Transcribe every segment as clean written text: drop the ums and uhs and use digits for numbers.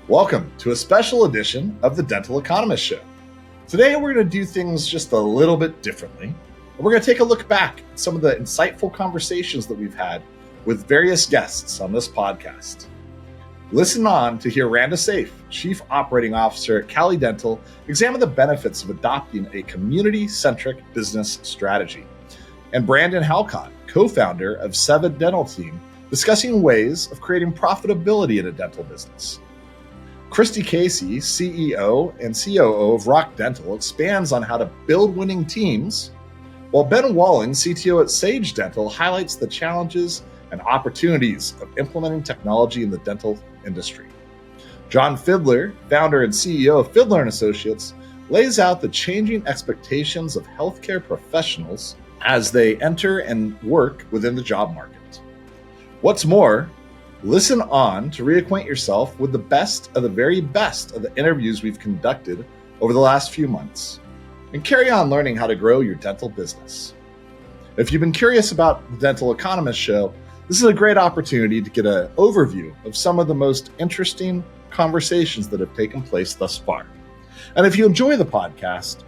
Welcome to a special edition of the Dental Economist Show. Today we're going to do things just a little bit differently. We're going to take a look back at some of the insightful conversations that we've had with various guests on this podcast. Listen on to hear Randa Seif, Chief Operating Officer at CaliDental, examine the benefits of adopting a community-centric business strategy. And Robert Halcott, co-founder of Seva Dental Team, discussing ways of creating profitability in a dental business. Christy Casey, CEO and COO of Rock Dental, expands on how to build winning teams, while Ben Walling, CTO at Sage Dental, highlights the challenges and opportunities of implementing technology in the dental industry. John Fidler, founder and CEO of Fidler & Associates, lays out the changing expectations of healthcare professionals as they enter and work within the job market. What's more, listen on to reacquaint yourself with the best of the very best of the interviews we've conducted over the last few months, and carry on learning how to grow your dental business. If you've been curious about the Dental Economist Show, this is a great opportunity to get an overview of some of the most interesting conversations that have taken place thus far. And if you enjoy the podcast,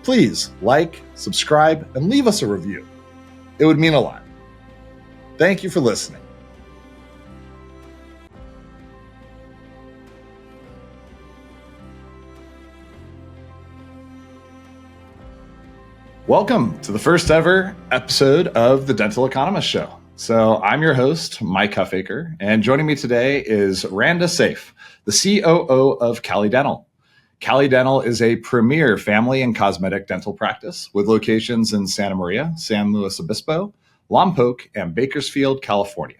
please like, subscribe, and leave us a review. It would mean a lot. Thank you for listening. Welcome to the first ever episode of the Dental Economist Show. So I'm your host, Mike Huffaker, and joining me today is Randa Seif, the COO of CaliDental. CaliDental is a premier family and cosmetic dental practice with locations in Santa Maria, San Luis Obispo, Lompoc, and Bakersfield, California.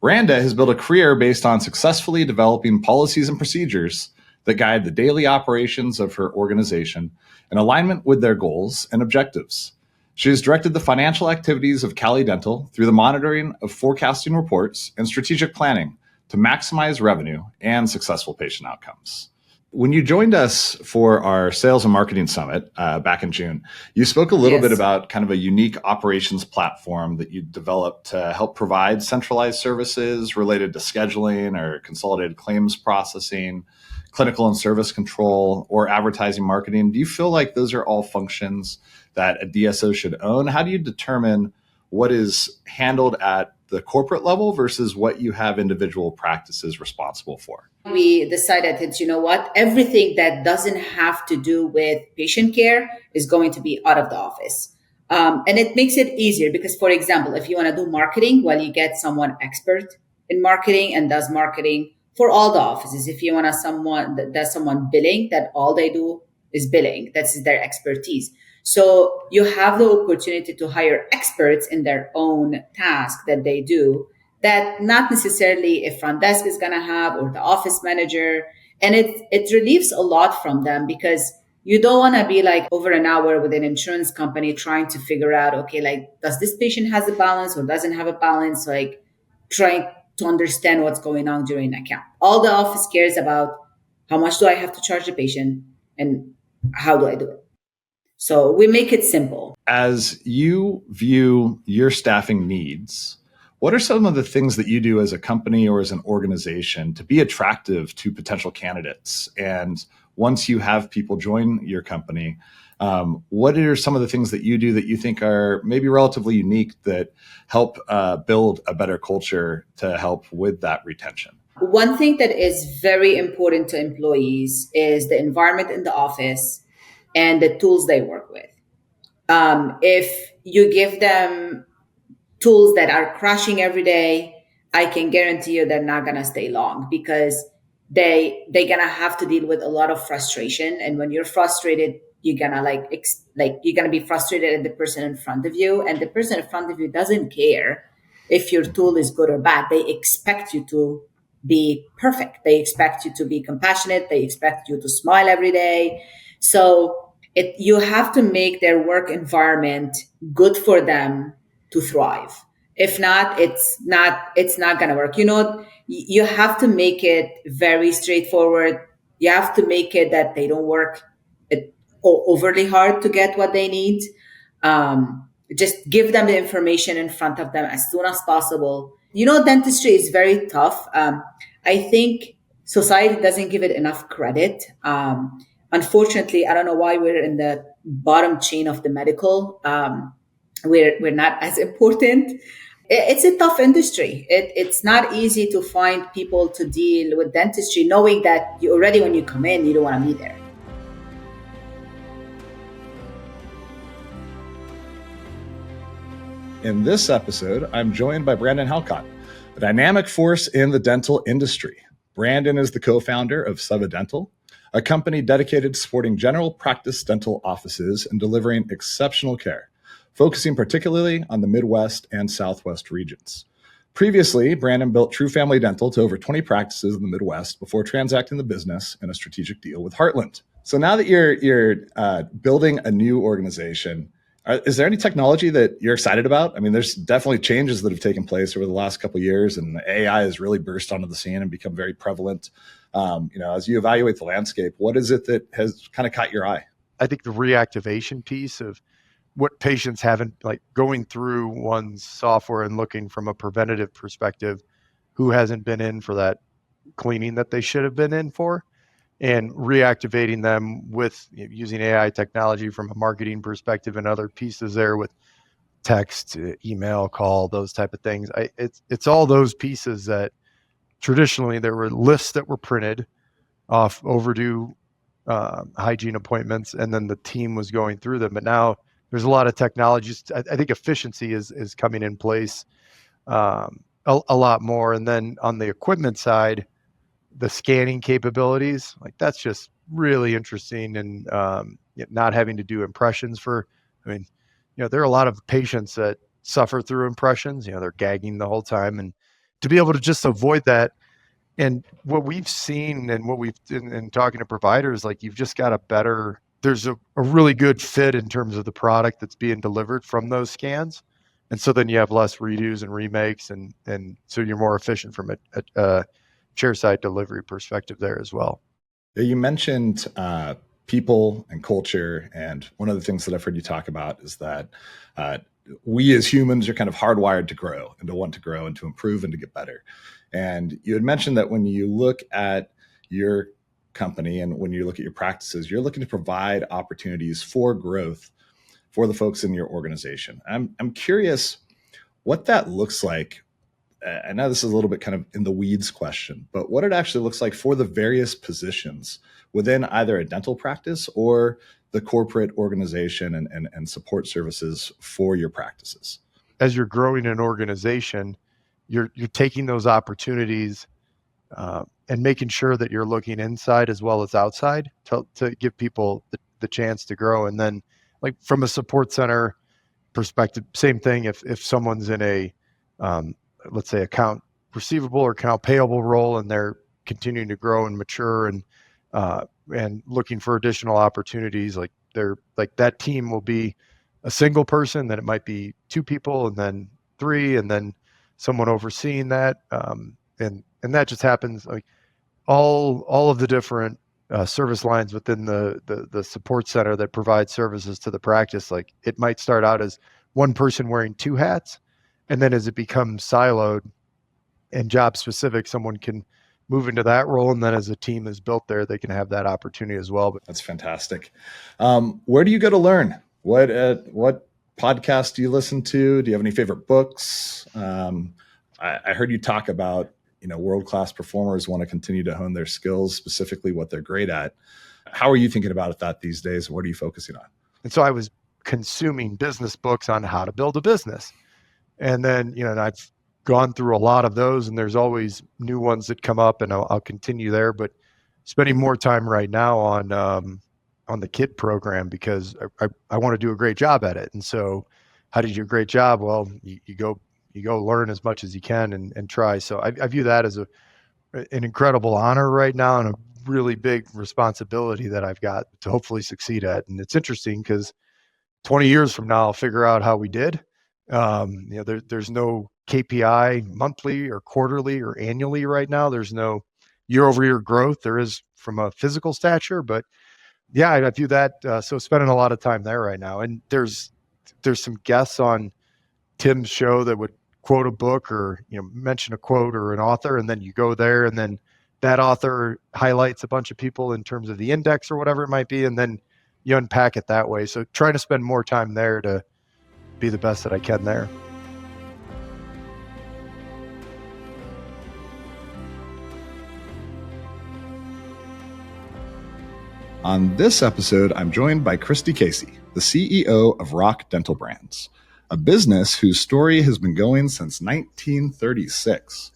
Randa has built a career based on successfully developing policies and procedures that guide the daily operations of her organization in alignment with their goals and objectives. She has directed the financial activities of CaliDental through the monitoring of forecasting reports and strategic planning to maximize revenue and successful patient outcomes. When you joined us for our sales and marketing summit back in June, you spoke a little bit about kind of a unique operations platform that you developed to help provide centralized services related to scheduling or consolidated claims processing, clinical and service control, or advertising marketing. Do you feel like those are all functions that a DSO should own? How do you determine what is handled at the corporate level versus what you have individual practices responsible for? We decided that, everything that doesn't have to do with patient care is going to be out of the office. And it makes it easier because, for example, if you want to do marketing, you get someone expert in marketing and does marketing for all the offices. If you want someone that does billing, that all they do is billing. That's their expertise. So you have the opportunity to hire experts in their own task that they do that not necessarily a front desk is going to have or the office manager. And it relieves a lot from them because you don't want to be like over an hour with an insurance company trying to figure out, does this patient has a balance or doesn't have a balance? Trying to understand what's going on during an account. All the office cares about how much do I have to charge the patient and how do I do it? So we make it simple. As you view your staffing needs, what are some of the things that you do as a company or as an organization to be attractive to potential candidates? And once you have people join your company, what are some of the things that you do that you think are maybe relatively unique that help build a better culture to help with that retention? One thing that is very important to employees is the environment in the office and the tools they work with. If you give them tools that are crashing every day, I can guarantee you they're not going to stay long because they're going to have to deal with a lot of frustration. And when you're frustrated, you're going to you're going to be frustrated at the person in front of you. And the person in front of you doesn't care if your tool is good or bad. They expect you to be perfect. They expect you to be compassionate. They expect you to smile every day. So you have to make their work environment good for them to thrive. If not, it's not going to work. You have to make it very straightforward. You have to make it that they don't work overly hard to get what they need. Just give them the information in front of them as soon as possible. Dentistry is very tough. I think society doesn't give it enough credit. Unfortunately, I don't know why we're in the bottom chain of the medical. We're not as important. It's a tough industry. It's not easy to find people to deal with dentistry, knowing that you already, when you come in, you don't want to be there. In this episode, I'm joined by Brandon Halcott, a dynamic force in the dental industry. Brandon is the co-founder of Seva Dental, a company dedicated to supporting general practice dental offices and delivering exceptional care, focusing particularly on the Midwest and Southwest regions. Previously, Brandon built True Family Dental to over 20 practices in the Midwest before transacting the business in a strategic deal with Heartland. So now that you're building a new organization, is there any technology that you're excited about? I mean, there's definitely changes that have taken place over the last couple of years, and AI has really burst onto the scene and become very prevalent. As you evaluate the landscape, what is it that has kind of caught your eye? I think the reactivation piece of what patients haven't, like going through one's software and looking from a preventative perspective, who hasn't been in for that cleaning that they should have been in for, and reactivating them with using AI technology from a marketing perspective and other pieces there with text, email, call, those type of things. It's all those pieces that traditionally there were lists that were printed off overdue hygiene appointments, and then the team was going through them. But now there's a lot of technologies. I think efficiency is coming in place a lot more. And then on the equipment side, the scanning capabilities, like that's just really interesting, and not having to do impressions for, there are a lot of patients that suffer through impressions, they're gagging the whole time, and to be able to just avoid that. And what we've seen and what we've in talking to providers, like you've just got there's a really good fit in terms of the product that's being delivered from those scans. And so then you have less redos and remakes, and so you're more efficient from a chairside delivery perspective there as well. You mentioned people and culture, and one of the things that I've heard you talk about is that we as humans are kind of hardwired to grow and to want to grow and to improve and to get better. And you had mentioned that when you look at your company and when you look at your practices, you're looking to provide opportunities for growth for the folks in your organization. I'm curious what that looks like. I know this is a little bit kind of in the weeds question, but what it actually looks like for the various positions within either a dental practice or the corporate organization and support services for your practices. As you're growing an organization, you're taking those opportunities and making sure that you're looking inside as well as outside to give people the chance to grow. And then, like from a support center perspective, same thing. If someone's in a let's say account receivable or account payable role, and they're continuing to grow and mature and looking for additional opportunities, like that team will be a single person, then it might be two people, and then three, and then someone overseeing that. And that just happens, like all of the different service lines within the support center that provide services to the practice. Like it might start out as one person wearing two hats, and then as it becomes siloed and job specific, someone can move into that role. And then as a team is built there, they can have that opportunity as well. That's fantastic. Where do you go to learn? What podcast do you listen to? Do you have any favorite books? I heard you talk about, world-class performers want to continue to hone their skills, specifically what they're great at. How are you thinking about that these days? What are you focusing on? And so I was consuming business books on how to build a business. And then, I've gone through a lot of those, and there's always new ones that come up, and I'll continue there. But spending more time right now on the KID program, because I want to do a great job at it. And so how do you do a great job? Well, you go learn as much as you can and try. So I view that as an incredible honor right now, and a really big responsibility that I've got to hopefully succeed at. And it's interesting because 20 years from now, I'll figure out how we did. There's no KPI monthly or quarterly or annually right now. There's no year-over-year growth. There is from a physical stature, but yeah, I view that. So spending a lot of time there right now. And there's some guests on Tim's show that would quote a book or mention a quote or an author, and then you go there and then that author highlights a bunch of people in terms of the index or whatever it might be, and then you unpack it that way. So trying to spend more time there to be the best that I can there. On this episode, I'm joined by Christy Casey, the CEO of Rock Dental Brands, a business whose story has been going since 1936.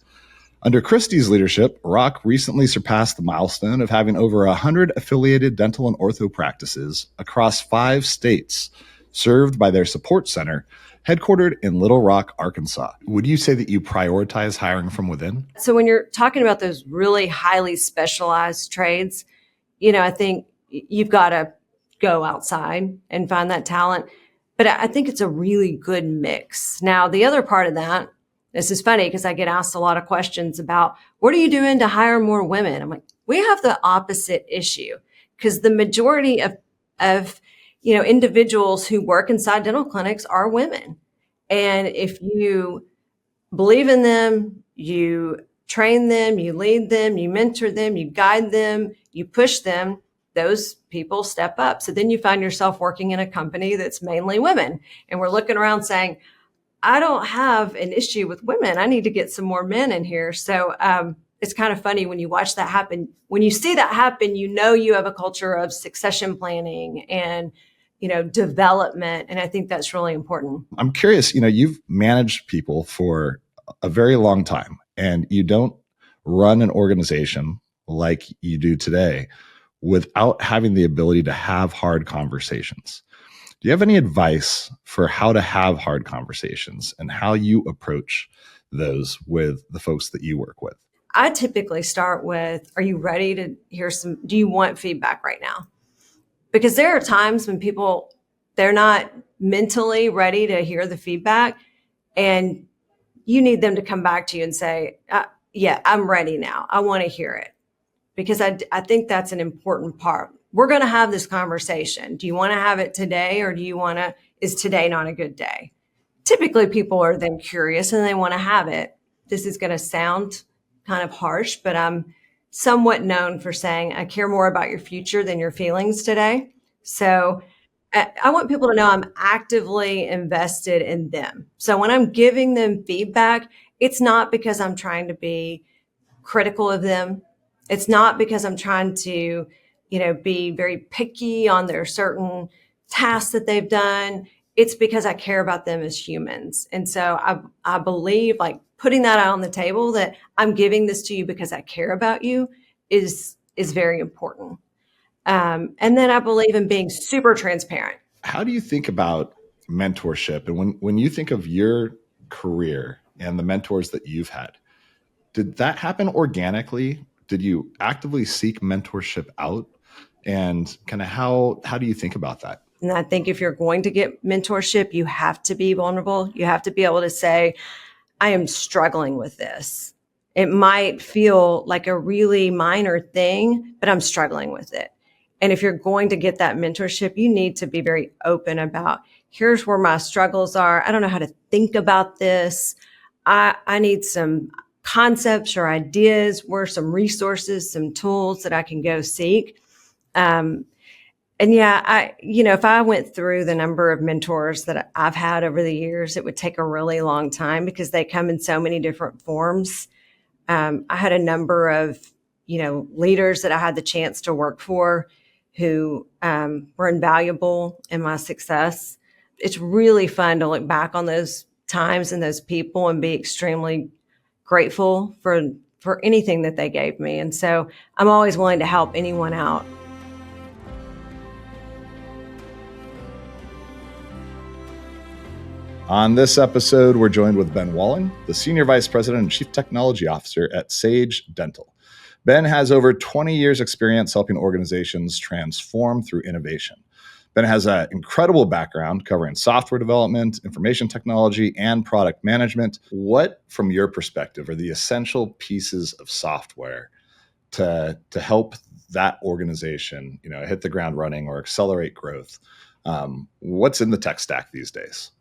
Under Christy's leadership, Rock recently surpassed the milestone of having over 100 affiliated dental and ortho practices across 5 states, served by their support center, headquartered in Little Rock, Arkansas. Would you say that you prioritize hiring from within? So when you're talking about those really highly specialized trades, I think you've got to go outside and find that talent. But I think it's a really good mix. Now, the other part of that, this is funny because I get asked a lot of questions about what are you doing to hire more women? I'm like, we have the opposite issue because the majority of individuals who work inside dental clinics are women. And if you believe in them, you train them, you lead them, you mentor them, you guide them, you push them, those people step up. So then you find yourself working in a company that's mainly women. And we're looking around saying, I don't have an issue with women. I need to get some more men in here. So it's kind of funny when you watch that happen. When you see that happen, you have a culture of succession planning and development. And I think that's really important. I'm curious, you've managed people for a very long time and you don't run an organization like you do today without having the ability to have hard conversations. Do you have any advice for how to have hard conversations and how you approach those with the folks that you work with? I typically start with, are you ready to hear do you want feedback right now? Because there are times when they're not mentally ready to hear the feedback and you need them to come back to you and say, yeah, I'm ready now. I want to hear it. Because I think that's an important part. We're going to have this conversation. Do you want to have it today or is today not a good day? Typically people are then curious and they want to have it. This is going to sound kind of harsh, but I'm somewhat known for saying I care more about your future than your feelings today. So I want people to know I'm actively invested in them. So when I'm giving them feedback, it's not because I'm trying to be critical of them. It's not because I'm trying to, be very picky on their certain tasks that they've done. It's because I care about them as humans. And so I believe like putting that out on the table that I'm giving this to you because I care about you is very important. And then I believe in being super transparent. How do you think about mentorship? And when you think of your career and the mentors that you've had, did that happen organically? Did you actively seek mentorship out? And kind of how do you think about that? And I think if you're going to get mentorship, you have to be vulnerable. You have to be able to say, I am struggling with this. It might feel like a really minor thing, but I'm struggling with it. And if you're going to get that mentorship, you need to be very open about, here's where my struggles are. I don't know how to think about this. I need some concepts or ideas, where some resources, some tools that I can go seek. And yeah, if I went through the number of mentors that I've had over the years, it would take a really long time because they come in so many different forms. I had a number of, leaders that I had the chance to work for who were invaluable in my success. It's really fun to look back on those times and those people and be extremely grateful for anything that they gave me. And so I'm always willing to help anyone out. On this episode, we're joined with Ben Walling, the Senior Vice President and Chief Technology Officer at Seva Dental. Ben has over 20 years experience helping organizations transform through innovation. Ben has an incredible background covering software development, information technology, and product management. What, from your perspective, are the essential pieces of software to help that organization, hit the ground running or accelerate growth? What's in the tech stack these days?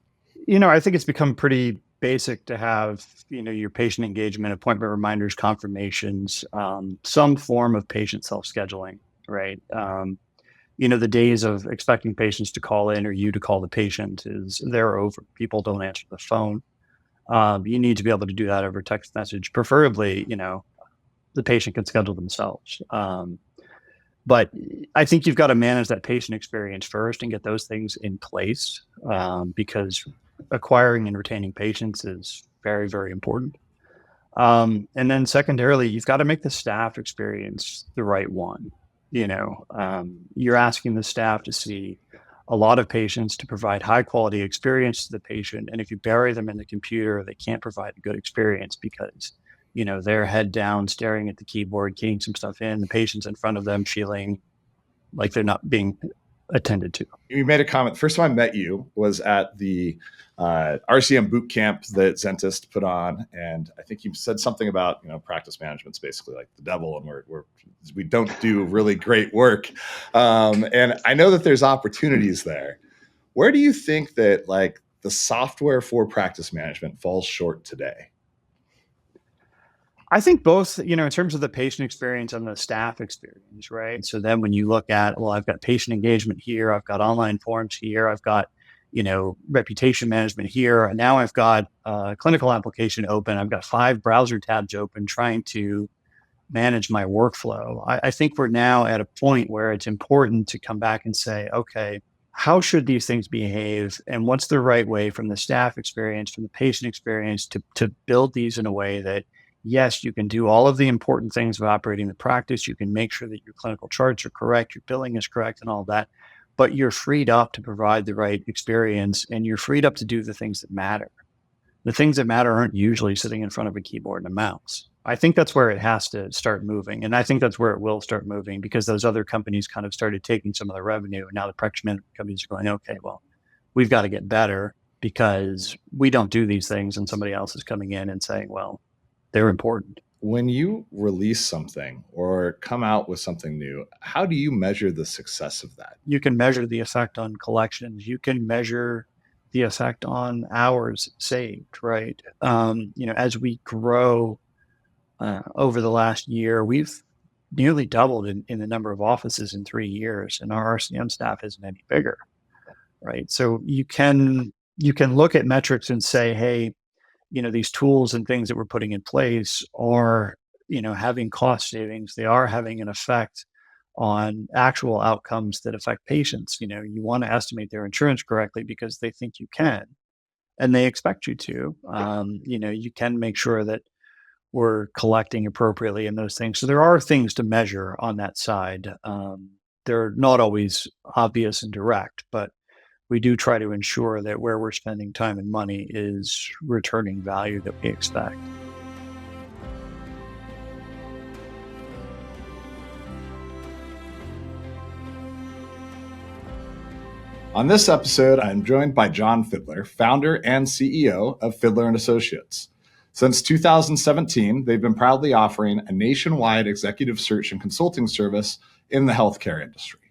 I think it's become pretty basic to have, your patient engagement, appointment reminders, confirmations, some form of patient self-scheduling, right? The days of expecting patients to call in or you to call the patient they're over. People don't answer the phone. You need to be able to do that over text message. Preferably, the patient can schedule themselves. But I think you've got to manage that patient experience first and get those things in place, because acquiring and retaining patients is very, very important. And then secondarily, you've got to make the staff experience the right one. You're asking the staff to see a lot of patients, to provide high quality experience to the patient. And if you bury them in the computer, they can't provide a good experience because, they're head down, staring at the keyboard, keying some stuff in, the patient's in front of them feeling like they're not being attended to. You made a comment. First time I met you was at the RCM boot camp that Zentist put on. And I think you said something about, practice management's basically like the devil and we don't do really great work. And I know that there's opportunities there. Where do you think that like the software for practice management falls short today? I think both, in terms of the patient experience and the staff experience, right? So then when you look at, well, I've got patient engagement here, I've got online forms here, I've got, reputation management here, and now I've got a clinical application open, I've got 5 browser tabs open trying to manage my workflow. I think we're now at a point where it's important to come back and say, okay, how should these things behave? And what's the right way from the staff experience, from the patient experience to build these in a way that, yes, you can do all of the important things of operating the practice. You can make sure that your clinical charts are correct, your billing is correct and all that, but you're freed up to provide the right experience and you're freed up to do the things that matter. The things that matter aren't usually sitting in front of a keyboard and a mouse. I think that's where it has to start moving. And I think that's where it will start moving because those other companies kind of started taking some of the revenue. And now the practice management companies are going, okay, well, we've got to get better because we don't do these things. And somebody else is coming in and saying, well, they're important. When you release something or come out with something new, how do you measure the success of that? You can measure the effect on collections. You can measure the effect on hours saved, right? As we grow over the last year, we've nearly doubled in the number of offices in 3 years, and our RCM staff isn't any bigger, right? So you can look at metrics and say, hey, these tools and things that we're putting in place are, having cost savings. They are having an effect on actual outcomes that affect patients. You want to estimate their insurance correctly because they think you can, and they expect you to. You can make sure that we're collecting appropriately in those things. So there are things to measure on that side. They're not always obvious and direct, but we do try to ensure that where we're spending time and money is returning value that we expect. On this episode, I'm joined by John Fiddler, founder and CEO of Fiddler & Associates. Since 2017, they've been proudly offering a nationwide executive search and consulting service in the healthcare industry.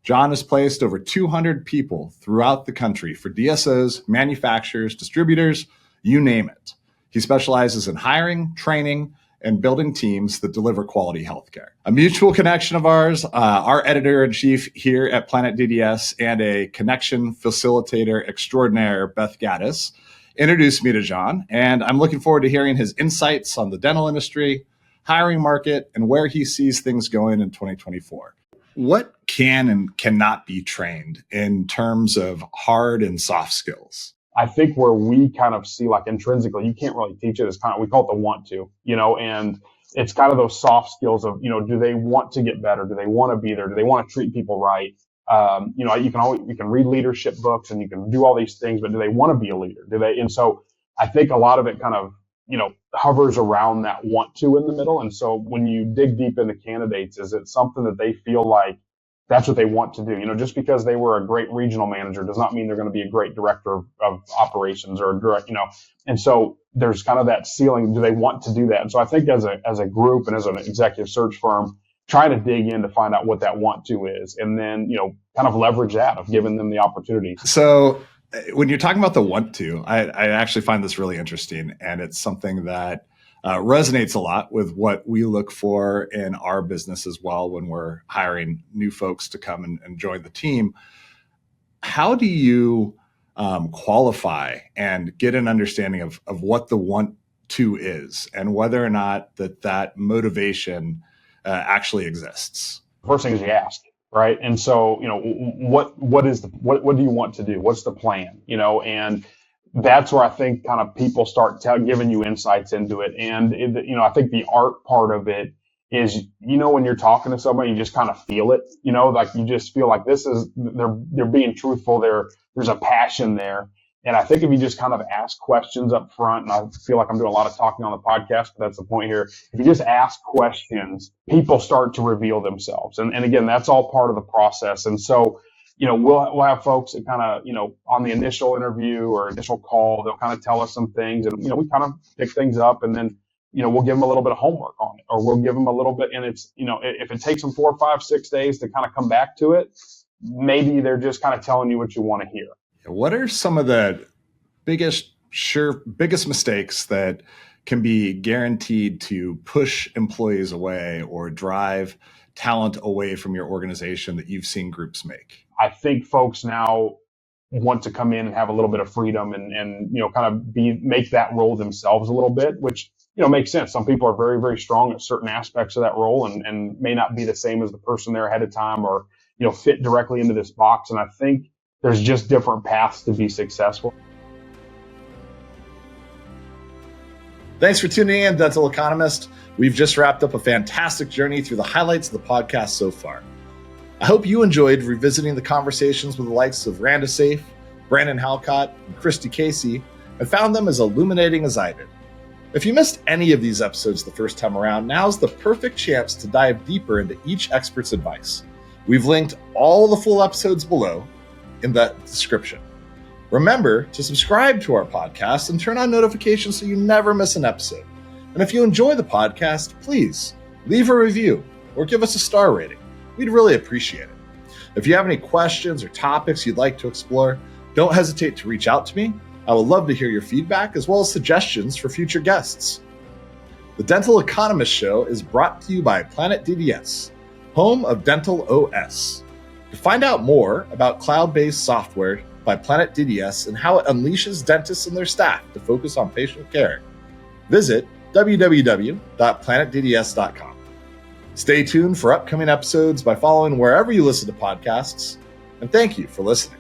John has placed over 200 people throughout the country for DSOs, manufacturers, distributors, you name it. He specializes in hiring, training, and building teams that deliver quality healthcare. A mutual connection of ours, our editor-in-chief here at Planet DDS and a connection facilitator extraordinaire, Beth Gaddis, introduced me to John, and I'm looking forward to hearing his insights on the dental industry, hiring market, and where he sees things going in 2024. What can and cannot be trained in terms of hard and soft skills? I think where we kind of see like intrinsically, you can't really teach it. It's kind of, we call it the want to, and it's kind of those soft skills of, do they want to get better? Do they want to be there? Do they want to treat people right? You can read leadership books and you can do all these things, but do they want to be a leader? Do they? And so I think a lot of it kind of, hovers around that want to in the middle. And so when you dig deep into candidates, is it something that they feel like that's what they want to do? Just because they were a great regional manager does not mean they're going to be a great director of operations or a direct, and so there's kind of that ceiling. Do they want to do that? And so I think as a group and as an executive search firm, try to dig in to find out what that want to is, and then, kind of leverage that of giving them the opportunity. So When you're talking about the want to, I actually find this really interesting, and it's something that resonates a lot with what we look for in our business as well when we're hiring new folks to come and join the team. How do you qualify and get an understanding of what the want to is and whether or not that motivation actually exists? First thing is you ask, right? And so, what do you want to do? What's the plan? And that's where I think kind of people start giving you insights into it. And, I think the art part of it is, when you're talking to somebody, you just kind of feel it, like you just feel like they're being truthful. There's a passion there. And I think if you just kind of ask questions up front, and I feel like I'm doing a lot of talking on the podcast, but that's the point here. If you just ask questions, people start to reveal themselves. And again, that's all part of the process. And so, we'll have folks that kind of, on the initial interview or initial call, they'll kind of tell us some things, and, we kind of pick things up, and then, we'll give them a little bit of homework on it, or we'll give them a little bit. And it's, if it takes them 4, 5, 6 days to kind of come back to it, maybe they're just kind of telling you what you want to hear. What are some of the biggest mistakes that can be guaranteed to push employees away or drive talent away from your organization that you've seen groups make? I think folks now want to come in and have a little bit of freedom and kind of make that role themselves a little bit, which, makes sense. Some people are very, very strong at certain aspects of that role and may not be the same as the person there ahead of time or, fit directly into this box. And I think there's just different paths to be successful. Thanks for tuning in, Dental Economist. We've just wrapped up a fantastic journey through the highlights of the podcast so far. I hope you enjoyed revisiting the conversations with the likes of Randa Seif, Brandon Halcott, and Christy Casey, and found them as illuminating as I did. If you missed any of these episodes the first time around, now's the perfect chance to dive deeper into each expert's advice. We've linked all the full episodes below in the description. Remember to subscribe to our podcast and turn on notifications so you never miss an episode. And if you enjoy the podcast, please leave a review or give us a star rating. We'd really appreciate it. If you have any questions or topics you'd like to explore, don't hesitate to reach out to me. I would love to hear your feedback as well as suggestions for future guests. The Dental Economist Show is brought to you by Planet DDS, home of Dental OS. To find out more about cloud-based software by Planet DDS and how it unleashes dentists and their staff to focus on patient care, visit www.planetdds.com. Stay tuned for upcoming episodes by following wherever you listen to podcasts, and thank you for listening.